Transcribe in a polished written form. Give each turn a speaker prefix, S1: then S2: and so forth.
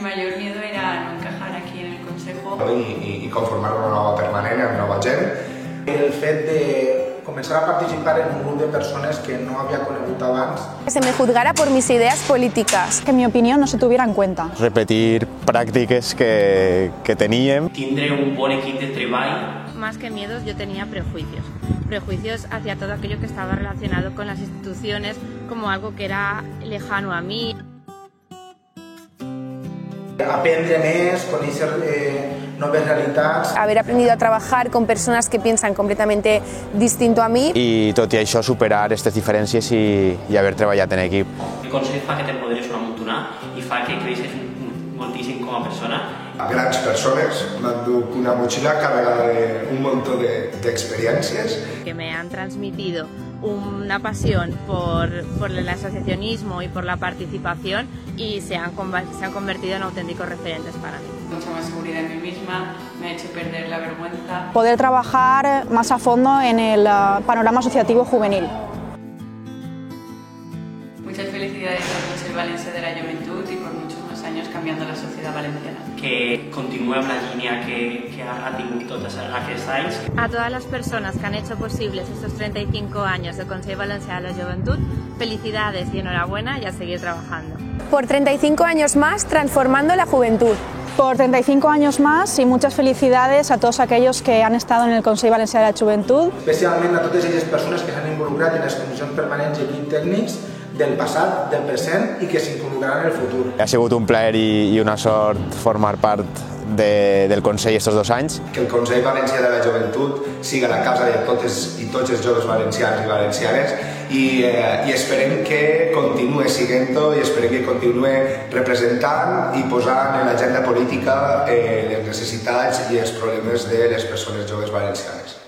S1: mayor miedo era no encajar aquí en el Consejo.
S2: I conformar una nova permanent amb nova gent. El fet de començar a participar en un grup de persones que no havia conegut abans.
S3: Que se me juzgara por mis ideas políticas.
S4: Que mi opinión no se tuviera en cuenta.
S5: Repetir pràctiques que teníem.
S6: Tindre un bon equip de treball.
S7: Más que miedos, yo tenía prejuicios hacia todo aquello que estaba relacionado con las instituciones como algo que era lejano a mí.
S2: Aprendre més, conèixer noves realitats.
S3: Haber aprendido a trabajar con personas que piensan completamente distinto a mí.
S5: I tot i això superar aquestes diferències i haver treballat en equip.
S6: El Consell fa que t'empoderes amuntar i fa que creixes moltíssim com a persona.
S2: Grans persones, m'han una motxilla carregada d'un muntó d'experiències.
S7: Que me han transmitido una pasión por el asociacionismo y por la participación y se han convertido en auténticos referentes para mí.
S1: Mucha más seguridad en mí misma, me ha hecho perder la vergüenza.
S4: Poder trabajar más a fondo en el panorama asociativo juvenil.
S1: Muchas felicidades al Consell Valencià de la Joventut y por muchos más años cambiando la sociedad valenciana.
S6: Que continuem la línia que ha tingut tots aquests anys.
S7: A todas las personas que han hecho posibles estos 35 años del Consell Valencià de la Joventut, felicidades y enhorabuena y a seguir trabajando.
S3: Por 35 años más transformando la juventud.
S4: Por 35 años más y muchas felicidades a todos aquellos que han estado en el Consell Valencià de la Joventut.
S2: Especialment a totes aquelles persones que s'han involucrat en les comissions permanents i equips tècnics del passat, del present i que s'involucraran en el futur.
S5: Ha sigut un plaer i una sort formar part del Consell aquests 2 anys.
S2: Que el Consell Valencià de la Joventut siga la casa de totes i tots els joves valencians i valencianes i esperem que continuï sent-ho i esperem que continuï representant i posant en l'agenda política les necessitats i els problemes de les persones joves valencianes.